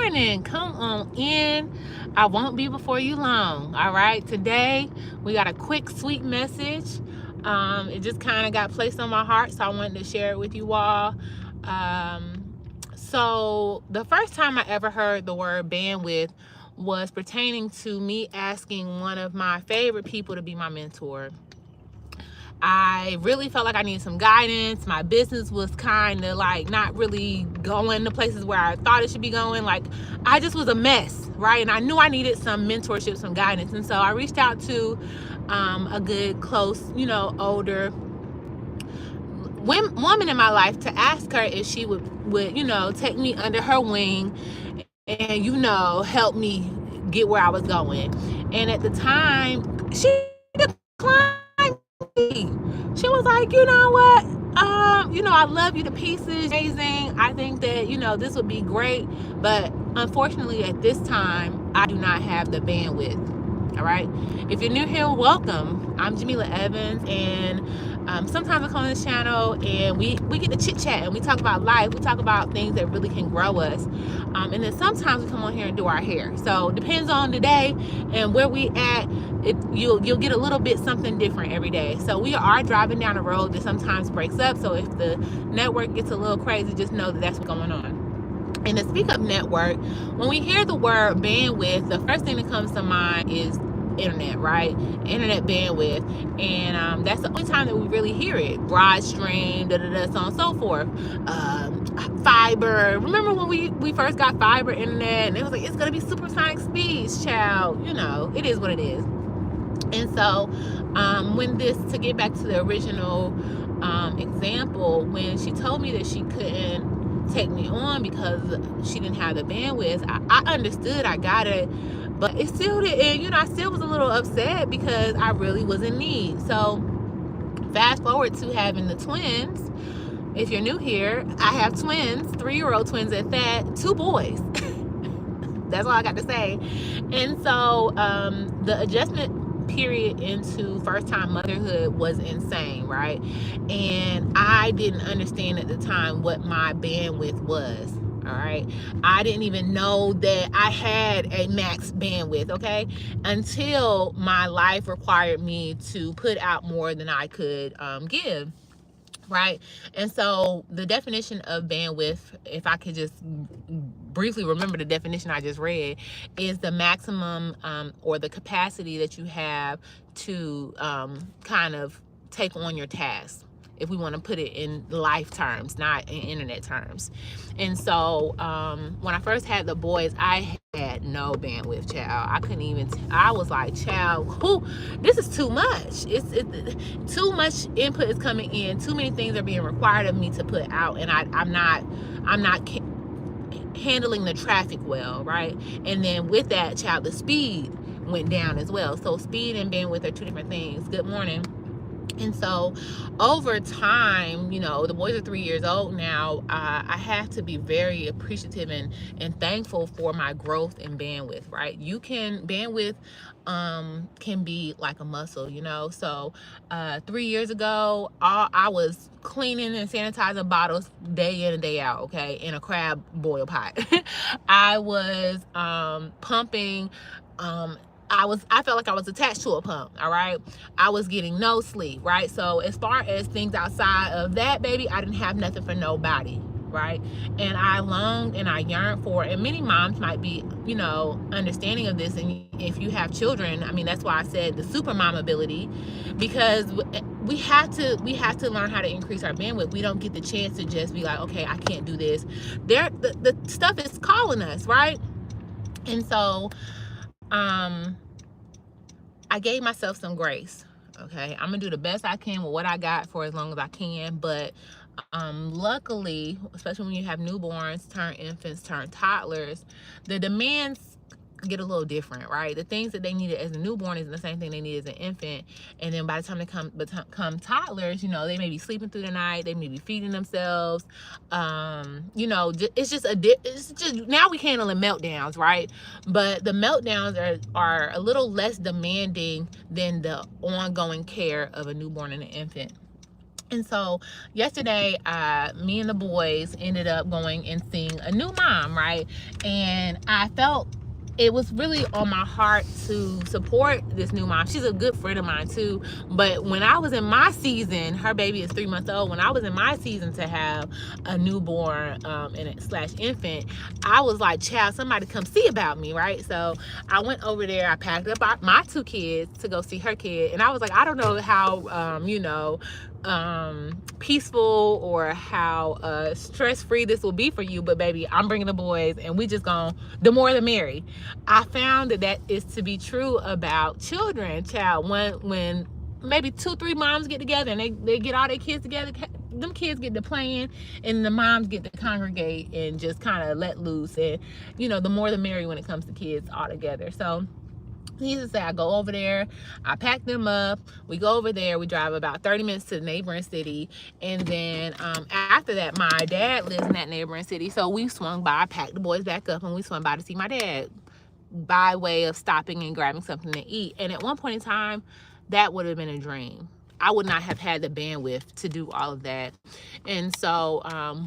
morning. Come on in. I won't be before you long. All right. Today we got a quick, sweet message. It just kind of got placed on my heart, so I wanted to share it with you all. So the first time I ever heard the word bandwidth was pertaining to me asking one of my favorite people to be my mentor. I really felt like I needed some guidance. My business was kind of like not really going to places where I thought it should be going. Like, I just was a mess, right? And I knew I needed some mentorship, some guidance. And so I reached out to a good, close, older woman in my life to ask her if she would take me under her wing and, help me get where I was going. And at the time, she declined me. She was like, you know what? I love you to pieces. Amazing. I think that, this would be great. But unfortunately, at this time, I do not have the bandwidth. All right. If you're new here, welcome. I'm Jamila Evans, and sometimes I come on this channel and we get to chit chat and we talk about life. We talk about things that really can grow us. And then sometimes we come on here and do our hair. So it depends on the day and where we at. You'll get a little bit something different every day. So we are driving down a road that sometimes breaks up. So if the network gets a little crazy, just know that that's what's going on. And to speak of network, when we hear the word bandwidth, the first thing that comes to mind is internet, right? Internet bandwidth. And that's the only time that we really hear it. Broad stream, so on and so forth. Fiber. Remember when we first got fiber internet and it was like, it's going to be supersonic speeds, child. It is what it is. And so to get back to the original example, when she told me that she couldn't take me on because she didn't have the bandwidth, I understood, I got it, but it still didn't, I still was a little upset because I really was in need. So fast forward to having the twins. If you're new here, I have twins, 3-year-old twins at that, 2 boys. That's all I got to say. And so the adjustment period into first-time motherhood was insane, right? And I didn't understand at the time what my bandwidth was. All right, I didn't even know that I had a max bandwidth, okay, until my life required me to put out more than I could give. Right. And so the definition of bandwidth, if I could just briefly remember the definition I just read, is the maximum or the capacity that you have to kind of take on your tasks, if we want to put it in life terms, not in internet terms. And so when I first had the boys, I had no bandwidth, child. I couldn't even, I was like, child, this is too much. It's too much input is coming in. Too many things are being required of me to put out. And I'm not handling the traffic well, right? And then with that, child, the speed went down as well. So speed and bandwidth are 2 different things. Good morning. And so over time, the boys are 3 years old now. I have to be very appreciative and thankful for my growth in bandwidth, right? Bandwidth can be like a muscle, So 3 years ago, I was cleaning and sanitizing bottles day in and day out, okay, in a crab boil pot. I was pumping I felt like I was attached to a pump, all right? I was getting no sleep, right? So as far as things outside of that, baby, I didn't have nothing for nobody, right? And I longed and I yearned for, and many moms might be, understanding of this. And if you have children, I mean, that's why I said the SuperMom ability, because we have to learn how to increase our bandwidth. We don't get the chance to just be like, okay, I can't do this. The stuff is calling us, right? And so, I gave myself some grace. Okay, I'm gonna do the best I can with what I got for as long as I can. But luckily, especially when you have newborns, turn infants, turn toddlers, the demands get a little different, right? The things that they needed as a newborn isn't the same thing they need as an infant. And then by the time they come toddlers, they may be sleeping through the night, they may be feeding themselves. It's just now we handling meltdowns, right? But the meltdowns are a little less demanding than the ongoing care of a newborn and an infant. And so yesterday, me and the boys ended up going and seeing a new mom, right? And I felt it was really on my heart to support this new mom. She's a good friend of mine too. But when I was in my season, her baby is 3 months old. When I was in my season to have a newborn and slash infant, I was like, child, somebody come see about me, right? So I went over there. I packed up my two kids to go see her kid. And I was like, I don't know how, peaceful or how stress-free this will be for you, but baby, I'm bringing the boys and we just gonna, the more the merry. I found that is to be true about children, child. When maybe 2-3 moms get together and they get all their kids together, them kids get to playing and the moms get to congregate and just kind of let loose. And the more the merry when it comes to kids all together. So needless to say, I go over there, I pack them up, we go over there, we drive about 30 minutes to the neighboring city, and then after that, my dad lives in that neighboring city, so we swung by, I packed the boys back up, and we swung by to see my dad by way of stopping and grabbing something to eat. And at one point in time, that would have been a dream. I would not have had the bandwidth to do all of that. And so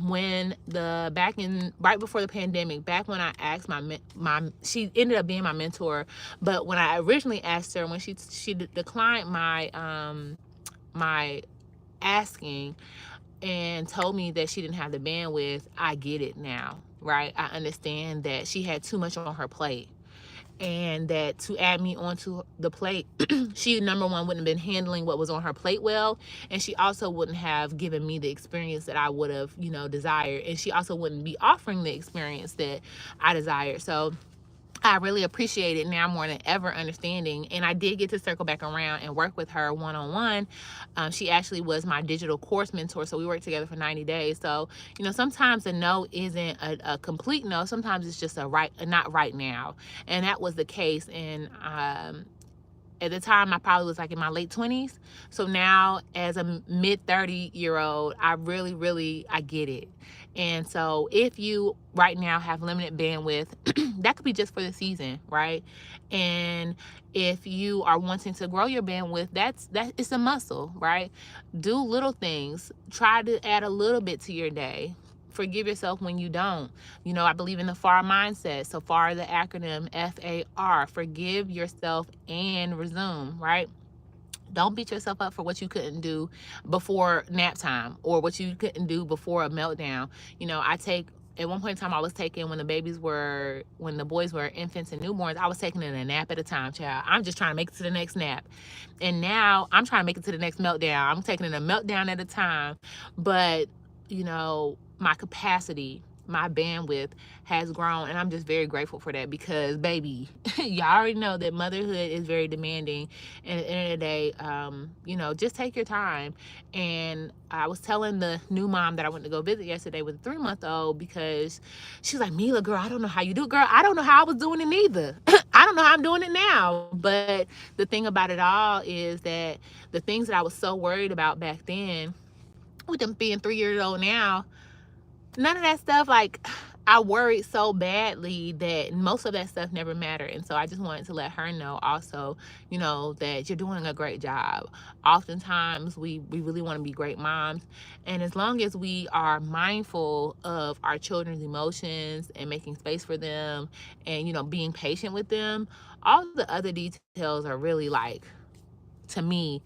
when right before the pandemic, back when I asked she ended up being my mentor, but when I originally asked her, when she declined my asking and told me that she didn't have the bandwidth, I get it now, right? I understand that she had too much on her plate, and that to add me onto the plate, she, number one, wouldn't have been handling what was on her plate well, and she also wouldn't have given me the experience that I would have desired, and she also wouldn't be offering the experience that I desired. So I really appreciate it now more than ever, understanding. And I did get to circle back around and work with her one-on-one. She actually was my digital course mentor, so we worked together for 90 days. So sometimes a no isn't a complete no. Sometimes it's just a not right now. And that was the case. And at the time, I probably was like in my late 20s. So now, as a mid 30-year-old, I really I get it. And so if you right now have limited bandwidth, that could be just for the season, right? And if you are wanting to grow your bandwidth, it's a muscle, right? Do little things. Try to add a little bit to your day. Forgive yourself when you don't. I believe in the FAR mindset. So FAR, the acronym FAR, forgive yourself and resume, right? Don't beat yourself up for what you couldn't do before nap time or what you couldn't do before a meltdown. At one point in time, I was taking, when the boys were infants and newborns, I was taking a nap at a time, child. I'm just trying to make it to the next nap. And now I'm trying to make it to the next meltdown. I'm taking a meltdown at a time. But, my capacity, my bandwidth has grown, and I'm just very grateful for that, because baby, y'all already know that motherhood is very demanding, and at the end of the day, just take your time. And I was telling the new mom that I went to go visit yesterday with a 3-month-old, because she was like, Mila, girl, I don't know how you do it. Girl, I don't know how I was doing it either. I don't know how I'm doing it now. But the thing about it all is that the things that I was so worried about back then, with them being 3 years old now, none of that stuff, like, I worried so badly that most of that stuff never mattered. And so I just wanted to let her know also, that you're doing a great job. Oftentimes we really want to be great moms. And as long as we are mindful of our children's emotions and making space for them and, being patient with them, all the other details are really, like, to me,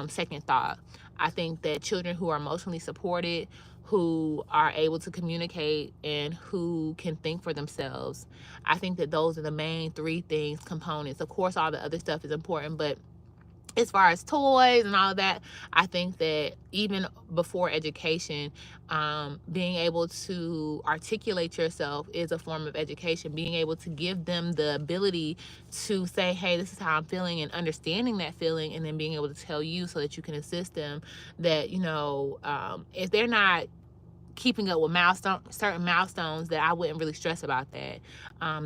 second thought. I think that children who are emotionally supported, who are able to communicate, and who can think for themselves, I think that those are the main 3 components. Of course, all the other stuff is important, but as far as toys and all of that, I think that even before education, being able to articulate yourself is a form of education. Being able to give them the ability to say, hey, this is how I'm feeling, and understanding that feeling, and then being able to tell you so that you can assist them, that, if they're not keeping up with certain milestones, that I wouldn't really stress about that.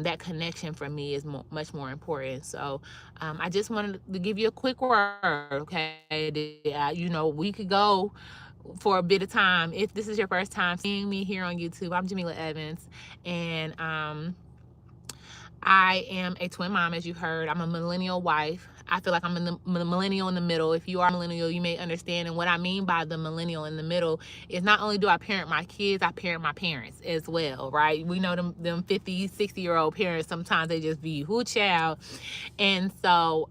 That connection for me is much more important. So I just wanted to give you a quick word, okay? We could go for a bit of time. If this is your first time seeing me here on YouTube, I'm Jamila Evans, and I am a twin mom, as you heard. I'm a millennial wife. I feel like I'm in the millennial in the middle. If you are a millennial, you may understand. And what I mean by the millennial in the middle is not only do I parent my kids, I parent my parents as well, right? We know them 50, 60-year-old parents, sometimes they just be who child. And so,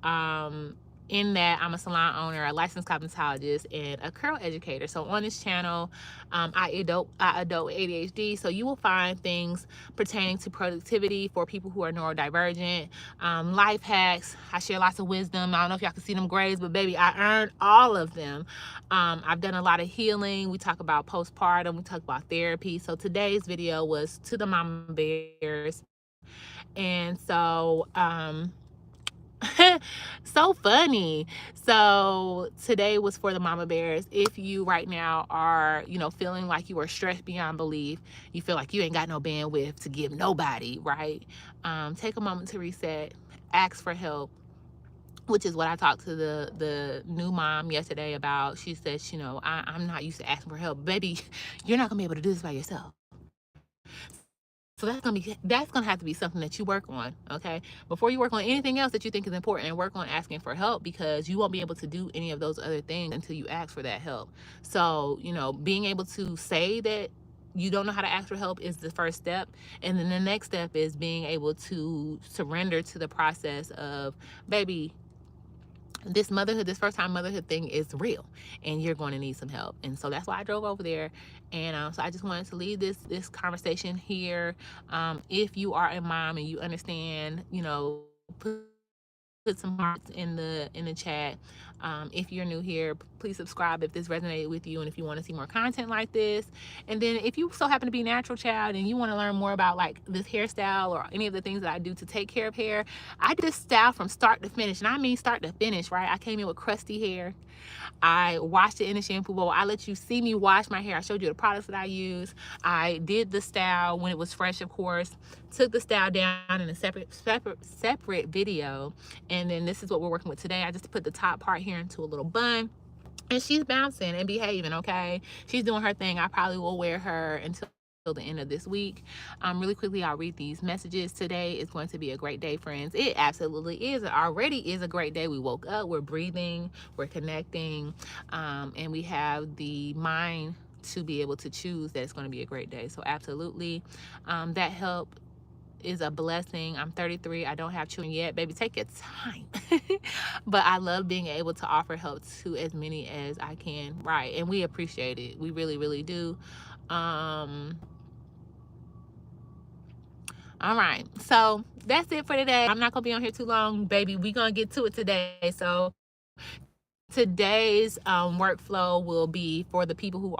in that, I'm a salon owner, a licensed cosmetologist, and a curl educator. So on this channel, I adult ADHD. So you will find things pertaining to productivity for people who are neurodivergent, life hacks. I share lots of wisdom. I don't know if y'all can see them grades, but baby, I earned all of them. I've done a lot of healing. We talk about postpartum. We talk about therapy. So today's video was to the mama bears. And so, so funny. So today was for the mama bears. If you right now are, feeling like you are stressed beyond belief, you feel like you ain't got no bandwidth to give nobody, right? Take a moment to reset, ask for help, which is what I talked to the new mom yesterday about. She said, I'm not used to asking for help. Baby, you're not gonna be able to do this by yourself. So that's gonna have to be something that you work on, okay? Before you work on anything else that you think is important, and work on asking for help, because you won't be able to do any of those other things until you ask for that help. So, being able to say that you don't know how to ask for help is the first step. And then the next step is being able to surrender to the process of, baby, this first time motherhood thing is real, and you're going to need some help. And so that's why I drove over there. And so I just wanted to leave this conversation here. If you are a mom and you understand, put some hearts in the chat. If you're new here, please subscribe if this resonated with you, and if you want to see more content like this. And then if you so happen to be a natural child and you want to learn more about like this hairstyle or any of the things that I do to take care of hair, I did this style from start to finish. And I mean start to finish, right? I came in with crusty hair. I washed it in a shampoo bowl. I let you see me wash my hair. I showed you the products that I use. I did the style when it was fresh, of course. Took the style down in a separate video. And then this is what we're working with today. I just put the top part here into a little bun. And she's bouncing and behaving, okay? She's doing her thing. I probably will wear her until the end of this week. Really quickly, I'll read these messages. Today is going to be a great day, friends. It absolutely is. It already is a great day. We woke up, we're breathing, we're connecting, and we have the mind to be able to choose that it's going to be a great day. So absolutely, that help is a blessing. I'm 33. I don't have children yet. Baby, take your time. But I love being able to offer help to as many as I can, right? And we appreciate it. We really, really do. All right, so that's it for today. I'm not gonna be on here too long, baby. We gonna get to it today. So today's workflow will be for the people who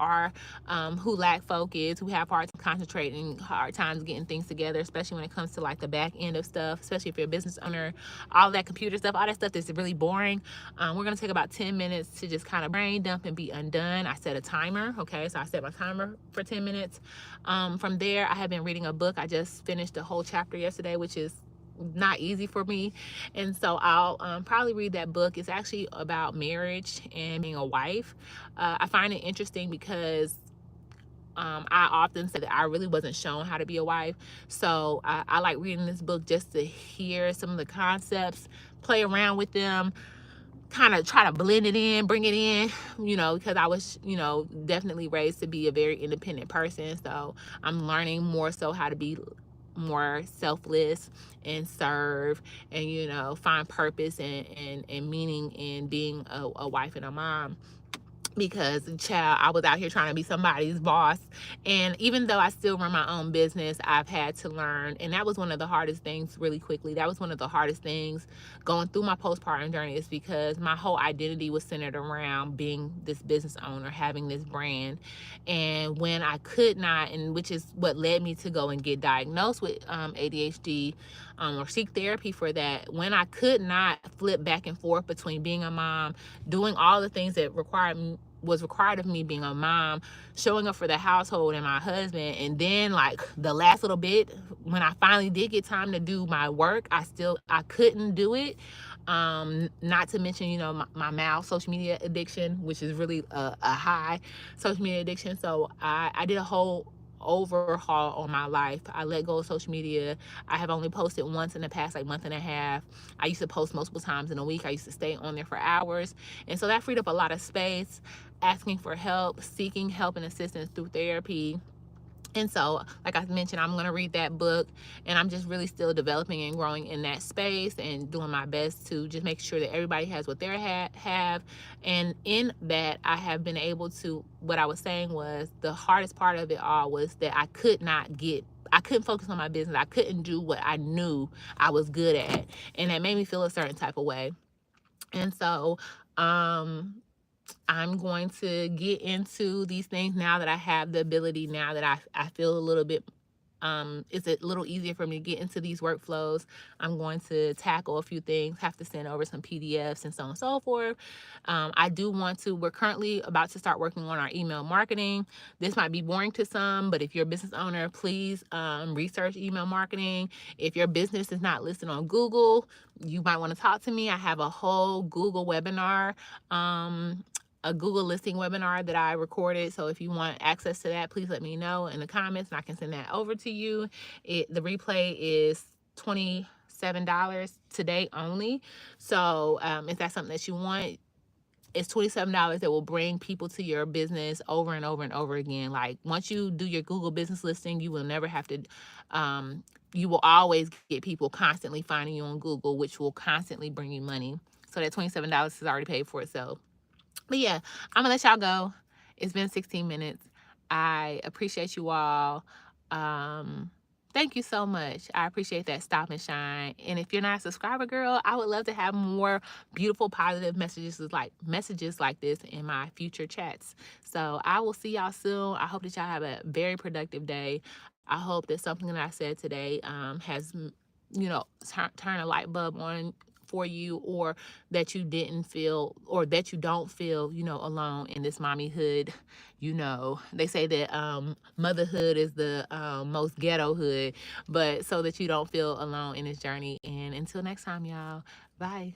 lack focus, who have hard time concentrating, hard times getting things together, especially when it comes to like the back end of stuff, especially if you're a business owner, all that computer stuff, all that stuff that's really boring. We're gonna take about 10 minutes to just kind of brain dump and be undone. I set a timer, okay? So I set my timer for 10 minutes. From there, I have been reading a book. I just finished a whole chapter yesterday, which is not easy for me, and so I'll probably read that book. It's actually about marriage and being a wife. I find it interesting because I often say that I really wasn't shown how to be a wife, so I like reading this book just to hear some of the concepts, play around with them, kind of try to blend it in, bring it in, because I was, definitely raised to be a very independent person. So I'm learning more so how to be more selfless and serve and, find purpose and meaning in being a wife and a mom. Because, child, I was out here trying to be somebody's boss. And even though I still run my own business, I've had to learn. And that was one of the hardest things, really quickly. That was one of the hardest things going through my postpartum journey, is because my whole identity was centered around being this business owner, having this brand. And when I could not, and which is what led me to go and get diagnosed with ADHD, or seek therapy for that, when I could not flip back and forth between being a mom, doing all the things that was required of me being a mom, showing up for the household and my husband, and then like the last little bit when I finally did get time to do my work, I couldn't do it. Not to mention, my mouth social media addiction, which is really a high social media addiction. So I did a whole overhaul on my life. I let go of social media. I have only posted once in the past like month and a half. I used to post multiple times in a week. I used to stay on there for hours. And so that freed up a lot of space. Asking for help, seeking help and assistance through therapy. And so, like I mentioned, I'm going to read that book, and I'm just really still developing and growing in that space and doing my best to just make sure that everybody has what they have. And in that, I have been able to, what I was saying was the hardest part of it all was that I couldn't focus on my business. I couldn't do what I knew I was good at. And that made me feel a certain type of way. And so, I'm going to get into these things now that I have the ability, now that I feel a little bit, it's a little easier for me to get into these workflows. I'm going to tackle a few things, have to send over some PDFs and so on and so forth. I do want to, we're currently about to start working on our email marketing. This might be boring to some, but if you're a business owner, please research email marketing. If your business is not listed on Google, you might want to talk to me. I have a whole Google webinar, a Google listing webinar that I recorded. So if you want access to that, please let me know in the comments and I can send that over to you. The replay is $27 today only. So if that's something that you want, it's $27 that will bring people to your business over and over and over again. Like once you do your Google business listing, you will never have to, you will always get people constantly finding you on Google, which will constantly bring you money. So that $27 is already paid for itself. But yeah, I'm gonna let y'all go. It's been 16 minutes. I appreciate you all. Thank you so much. I appreciate that stop and shine. And if you're not a subscriber, girl, I would love to have more beautiful, positive messages like this in my future chats. So I will see y'all soon. I hope that y'all have a very productive day. I hope that something that I said today has, turn a light bulb on for you, or that you didn't feel, or that you don't feel, alone in this mommyhood. They say that motherhood is the most ghetto hood, but so that you don't feel alone in this journey. And until next time, y'all, bye.